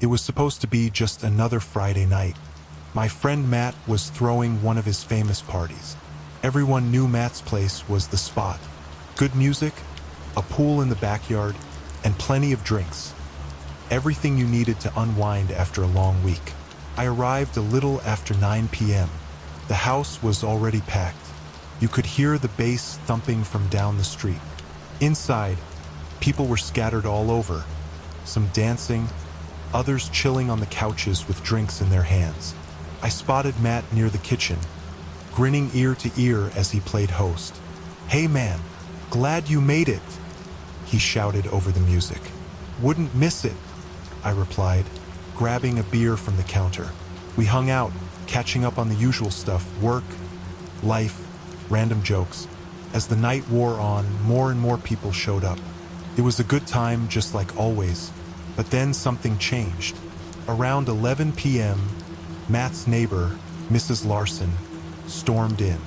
It was supposed to be just another Friday night. My friend Matt was throwing one of his famous parties. Everyone knew Matt's place was the spot. Good music, a pool in the backyard, and plenty of drinks. Everything you needed to unwind after a long week. I arrived a little after 9 p.m. The house was already packed. You could hear the bass thumping from down the street. Inside, people were scattered all over, some dancing, others chilling on the couches with drinks in their hands. I spotted Matt near the kitchen, grinning ear to ear as he played host. "Hey man, glad you made it," he shouted over the music. "Wouldn't miss it," I replied, grabbing a beer from the counter. We hung out, catching up on the usual stuff: work, life, random jokes. As the night wore on, more and more people showed up. It was a good time, just like always. But then something changed. Around 11 p.m., Matt's neighbor, Mrs. Larson, stormed in.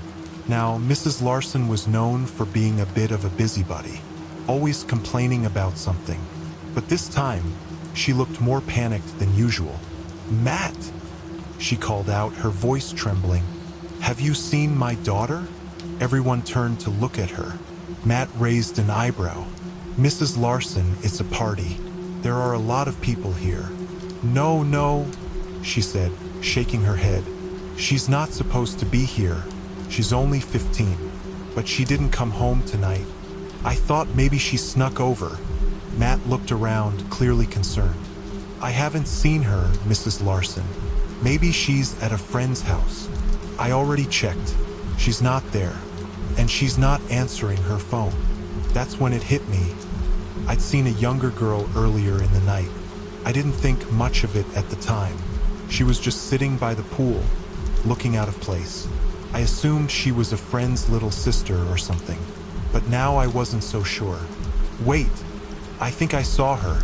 Now, Mrs. Larson was known for being a bit of a busybody, always complaining about something. But this time, she looked more panicked than usual. "Matt," she called out, her voice trembling. "Have you seen my daughter?" Everyone turned to look at her. Matt raised an eyebrow. "Mrs. Larson, it's a party. There are a lot of people here." No, she said, shaking her head. "She's not supposed to be here. She's only 15. But she didn't come home tonight. I thought maybe she snuck over." Matt looked around, clearly concerned. "I haven't seen her, Mrs. Larson. Maybe she's at a friend's house. I already checked. She's not there. And she's not answering her phone." That's when it hit me. I'd seen a younger girl earlier in the night. I didn't think much of it at the time. She was just sitting by the pool, looking out of place. I assumed she was a friend's little sister or something. But now I wasn't so sure. "Wait, I think I saw her,"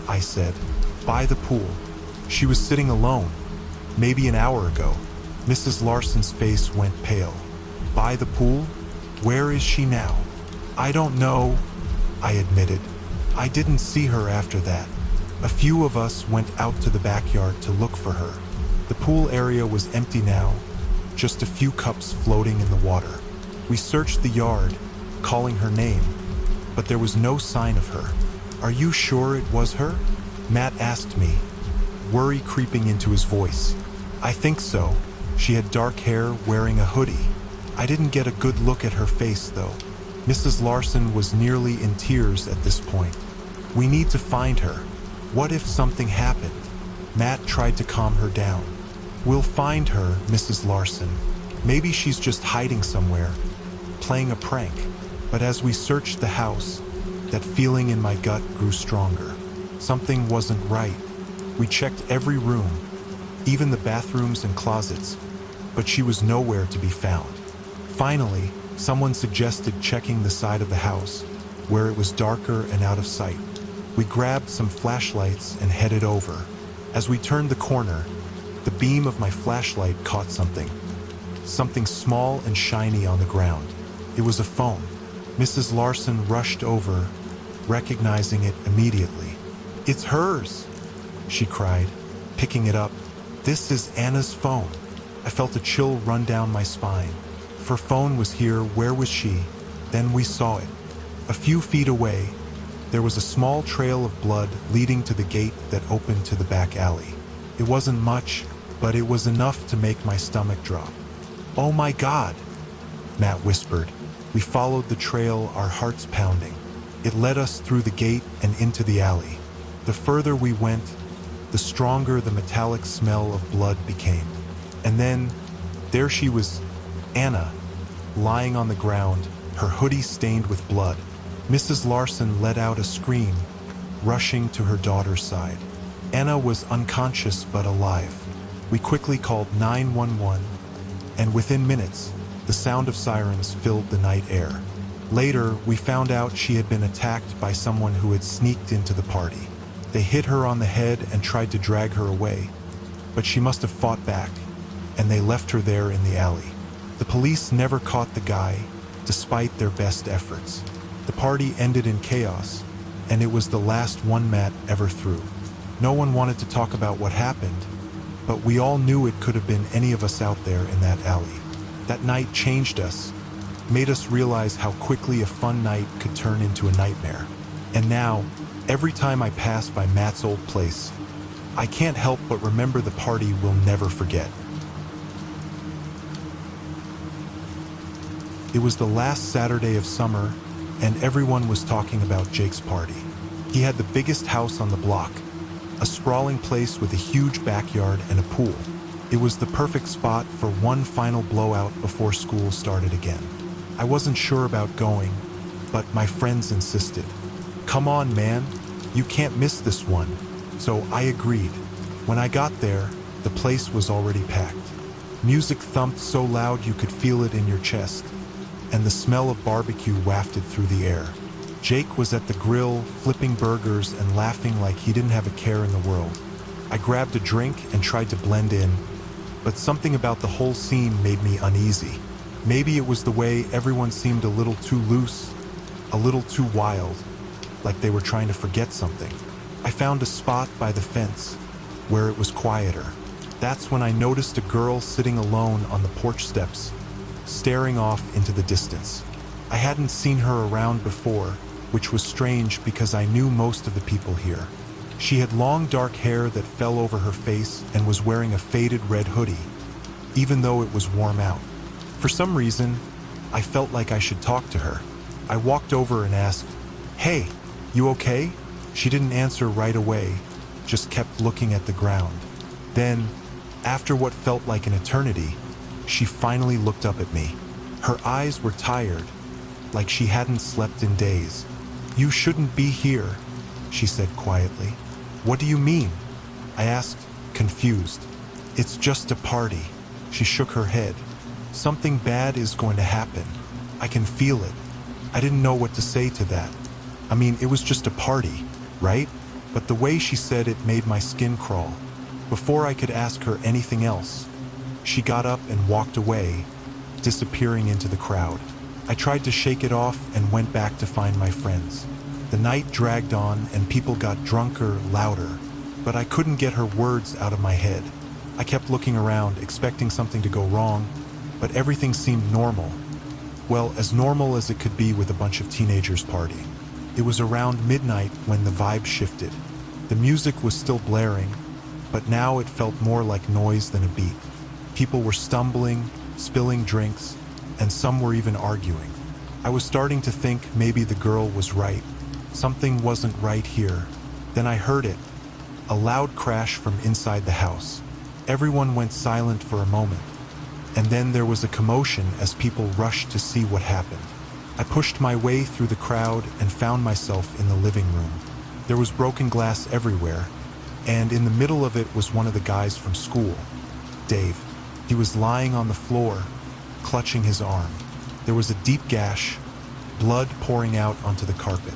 I said. "By the pool. She was sitting alone, maybe an hour ago." Mrs. Larson's face went pale. "By the pool? Where is she now?" "I don't know," I admitted. "I didn't see her after that." A few of us went out to the backyard to look for her. The pool area was empty now, just a few cups floating in the water. We searched the yard, calling her name, but there was no sign of her. "Are you sure it was her?" Matt asked me, worry creeping into his voice. "I think so. She had dark hair, wearing a hoodie. I didn't get a good look at her face, though." Mrs. Larson was nearly in tears at this point. "We need to find her. What if something happened?" Matt tried to calm her down. "We'll find her, Mrs. Larson. Maybe she's just hiding somewhere, playing a prank." But as we searched the house, that feeling in my gut grew stronger. Something wasn't right. We checked every room, even the bathrooms and closets, but she was nowhere to be found. Finally, someone suggested checking the side of the house, where it was darker and out of sight. We grabbed some flashlights and headed over. As we turned the corner, the beam of my flashlight caught something small and shiny on the ground. It was a phone. Mrs. Larson rushed over, recognizing it immediately. "It's hers," she cried, picking it up. "This is Anna's phone." I felt a chill run down my spine. If her phone was here, where was she? Then we saw it. A few feet away, there was a small trail of blood leading to the gate that opened to the back alley. It wasn't much, but it was enough to make my stomach drop. "Oh my God," Matt whispered. We followed the trail, our hearts pounding. It led us through the gate and into the alley. The further we went, the stronger the metallic smell of blood became. And then, there she was, Anna, lying on the ground, her hoodie stained with blood. Mrs. Larson let out a scream, rushing to her daughter's side. Anna was unconscious but alive. We quickly called 911, and within minutes, the sound of sirens filled the night air. Later, we found out she had been attacked by someone who had sneaked into the party. They hit her on the head and tried to drag her away, but she must have fought back, and they left her there in the alley. The police never caught the guy, despite their best efforts. The party ended in chaos, and it was the last one Matt ever threw. No one wanted to talk about what happened, but we all knew it could have been any of us out there in that alley. That night changed us, made us realize how quickly a fun night could turn into a nightmare. And now, every time I pass by Matt's old place, I can't help but remember the party we'll never forget. It was the last Saturday of summer, and everyone was talking about Jake's party. He had the biggest house on the block, a sprawling place with a huge backyard and a pool. It was the perfect spot for one final blowout before school started again. I wasn't sure about going, but my friends insisted. Come on, man, you can't miss this one. So I agreed. When I got there, the place was already packed. Music thumped so loud you could feel it in your chest, and the smell of barbecue wafted through the air. Jake was at the grill, flipping burgers and laughing like he didn't have a care in the world. I grabbed a drink and tried to blend in, but something about the whole scene made me uneasy. Maybe it was the way everyone seemed a little too loose, a little too wild, like they were trying to forget something. I found a spot by the fence where it was quieter. That's when I noticed a girl sitting alone on the porch steps, staring off into the distance. I hadn't seen her around before, which was strange because I knew most of the people here. She had long dark hair that fell over her face and was wearing a faded red hoodie, even though it was warm out. For some reason, I felt like I should talk to her. I walked over and asked, "Hey, you okay?" She didn't answer right away, just kept looking at the ground. Then, after what felt like an eternity, she finally looked up at me. Her eyes were tired, like she hadn't slept in days. "You shouldn't be here," she said quietly. "What do you mean?" I asked, confused. "It's just a party." She shook her head. "Something bad is going to happen. I can feel it." I didn't know what to say to that. I mean, it was just a party, right? But the way she said it made my skin crawl. Before I could ask her anything else, she got up and walked away, disappearing into the crowd. I tried to shake it off and went back to find my friends. The night dragged on and people got drunker, louder, but I couldn't get her words out of my head. I kept looking around, expecting something to go wrong, but everything seemed normal. Well, as normal as it could be with a bunch of teenagers partying. It was around midnight when the vibe shifted. The music was still blaring, but now it felt more like noise than a beat. People were stumbling, spilling drinks, and some were even arguing. I was starting to think maybe the girl was right. Something wasn't right here. Then I heard it, a loud crash from inside the house. Everyone went silent for a moment, and then there was a commotion as people rushed to see what happened. I pushed my way through the crowd and found myself in the living room. There was broken glass everywhere, and in the middle of it was one of the guys from school, Dave. He was lying on the floor, clutching his arm. There was a deep gash, blood pouring out onto the carpet.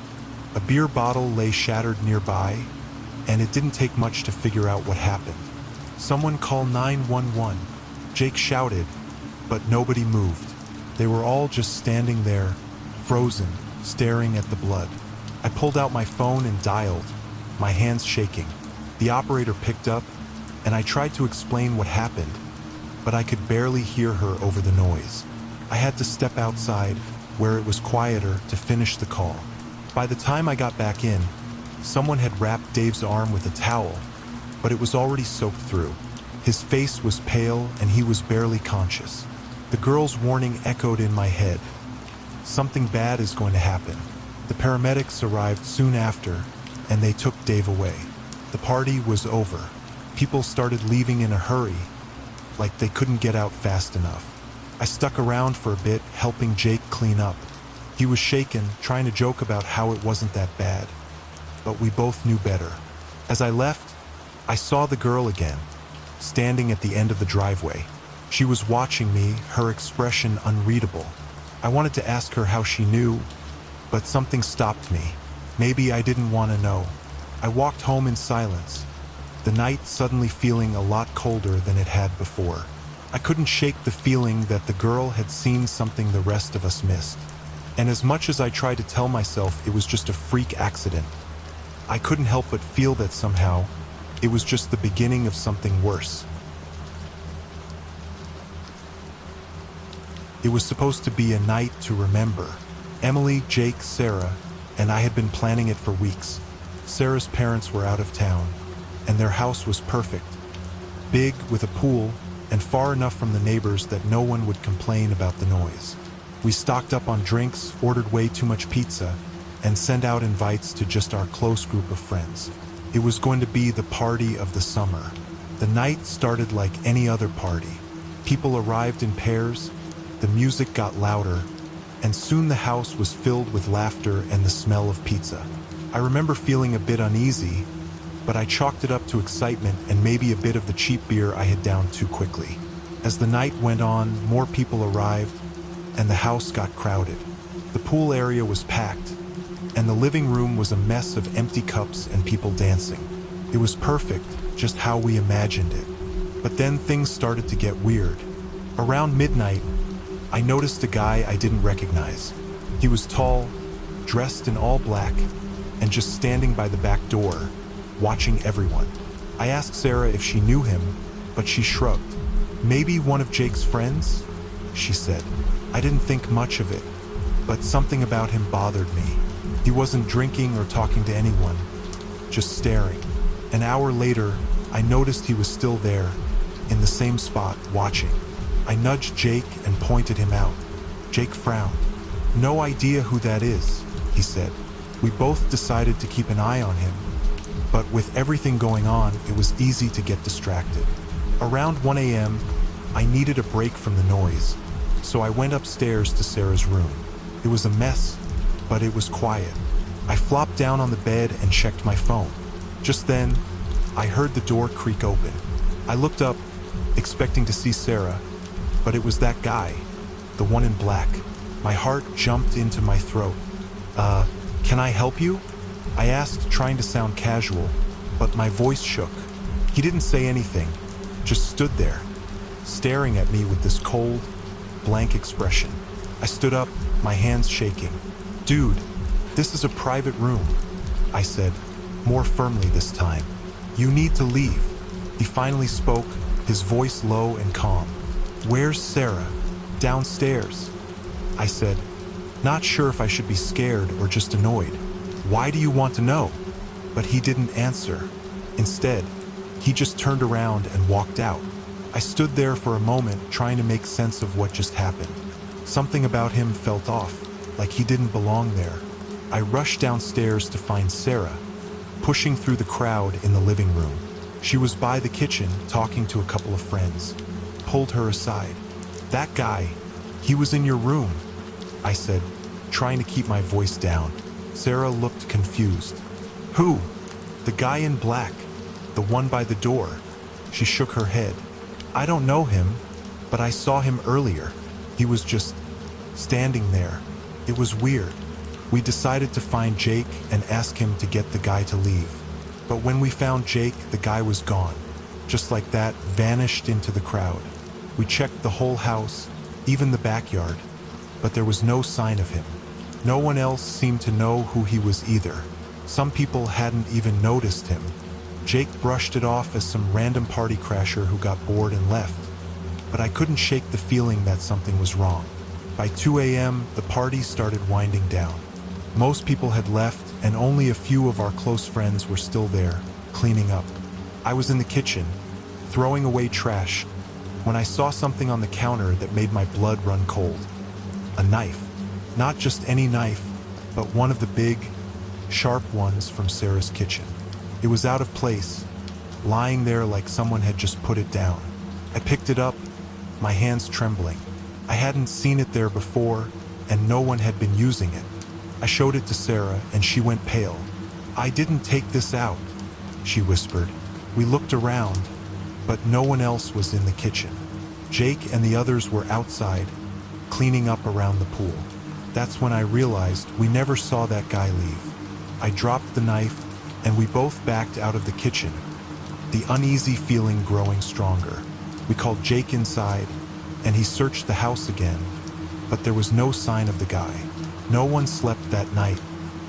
A beer bottle lay shattered nearby, and it didn't take much to figure out what happened. "Someone call 911, Jake shouted, but nobody moved. They were all just standing there, frozen, staring at the blood. I pulled out my phone and dialed, my hands shaking. The operator picked up, and I tried to explain what happened, but I could barely hear her over the noise. I had to step outside, where it was quieter, to finish the call. By the time I got back in, someone had wrapped Dave's arm with a towel, but it was already soaked through. His face was pale, and he was barely conscious. The girl's warning echoed in my head. Something bad is going to happen. The paramedics arrived soon after, and they took Dave away. The party was over. People started leaving in a hurry, like they couldn't get out fast enough. I stuck around for a bit, helping Jake clean up. He was shaken, trying to joke about how it wasn't that bad. But we both knew better. As I left, I saw the girl again, standing at the end of the driveway. She was watching me, her expression unreadable. I wanted to ask her how she knew, but something stopped me. Maybe I didn't want to know. I walked home in silence, the night suddenly feeling a lot colder than it had before. I couldn't shake the feeling that the girl had seen something the rest of us missed. And as much as I tried to tell myself it was just a freak accident, I couldn't help but feel that somehow It was just the beginning of something worse. It was supposed to be a night to remember. Emily, Jake, Sarah, and I had been planning it for weeks. Sarah's parents were out of town, and their house was perfect. Big, with a pool, and far enough from the neighbors that no one would complain about the noise. We stocked up on drinks, ordered way too much pizza, and sent out invites to just our close group of friends. It was going to be the party of the summer. The night started like any other party. People arrived in pairs, the music got louder, and soon the house was filled with laughter and the smell of pizza. I remember feeling a bit uneasy, but I chalked it up to excitement and maybe a bit of the cheap beer I had downed too quickly. As the night went on, more people arrived, and the house got crowded. The pool area was packed, and the living room was a mess of empty cups and people dancing. It was perfect, just how we imagined it. But then things started to get weird. Around midnight, I noticed a guy I didn't recognize. He was tall, dressed in all black, and just standing by the back door, watching everyone. I asked Sarah if she knew him, but she shrugged. "Maybe one of Jake's friends?" she said. I didn't think much of it, but something about him bothered me. He wasn't drinking or talking to anyone, just staring. An hour later, I noticed he was still there, in the same spot, watching. I nudged Jake and pointed him out. Jake frowned. "No idea who that is," he said. We both decided to keep an eye on him, but with everything going on, it was easy to get distracted. Around 1 a.m., I needed a break from the noise, so I went upstairs to Sarah's room. It was a mess, but it was quiet. I flopped down on the bed and checked my phone. Just then, I heard the door creak open. I looked up, expecting to see Sarah, but it was that guy, the one in black. My heart jumped into my throat. Can I help you?" I asked, trying to sound casual, but my voice shook. He didn't say anything, just stood there, staring at me with this cold, blank expression. I stood up, my hands shaking. "Dude, this is a private room," I said, more firmly this time. "You need to leave." He finally spoke, his voice low and calm. "Where's Sarah?" "Downstairs," I said, not sure if I should be scared or just annoyed. "Why do you want to know?" But he didn't answer. Instead, he just turned around and walked out. I stood there for a moment, trying to make sense of what just happened. Something about him felt off, like he didn't belong there. I rushed downstairs to find Sarah, pushing through the crowd in the living room. She was by the kitchen, talking to a couple of friends. Pulled her aside. "That guy, he was in your room," I said, trying to keep my voice down. Sarah looked confused. "Who?" "The guy in black, the one by the door." She shook her head. "I don't know him, but I saw him earlier. He was just standing there. It was weird." We decided to find Jake and ask him to get the guy to leave. But when we found Jake, the guy was gone. Just like that, vanished into the crowd. We checked the whole house, even the backyard, but there was no sign of him. No one else seemed to know who he was either. Some people hadn't even noticed him. Jake brushed it off as some random party crasher who got bored and left. But I couldn't shake the feeling that something was wrong. By 2 a.m., the party started winding down. Most people had left, and only a few of our close friends were still there, cleaning up. I was in the kitchen, throwing away trash, when I saw something on the counter that made my blood run cold. A knife. Not just any knife, but one of the big, sharp ones from Sarah's kitchen. It was out of place, lying there like someone had just put it down. I picked it up, my hands trembling. I hadn't seen it there before, and no one had been using it. I showed it to Sarah, and she went pale. "I didn't take this out," she whispered. We looked around, but no one else was in the kitchen. Jake and the others were outside, cleaning up around the pool. That's when I realized we never saw that guy leave. I dropped the knife, and we both backed out of the kitchen, the uneasy feeling growing stronger. We called Jake inside, and he searched the house again, but there was no sign of the guy. No one slept that night.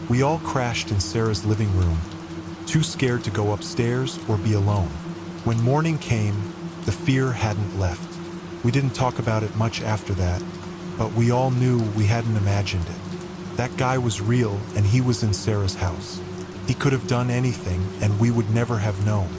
We all crashed in Sarah's living room, too scared to go upstairs or be alone. When morning came, the fear hadn't left. We didn't talk about it much after that, but we all knew we hadn't imagined it. That guy was real, and he was in Sarah's house. He could have done anything, and we would never have known.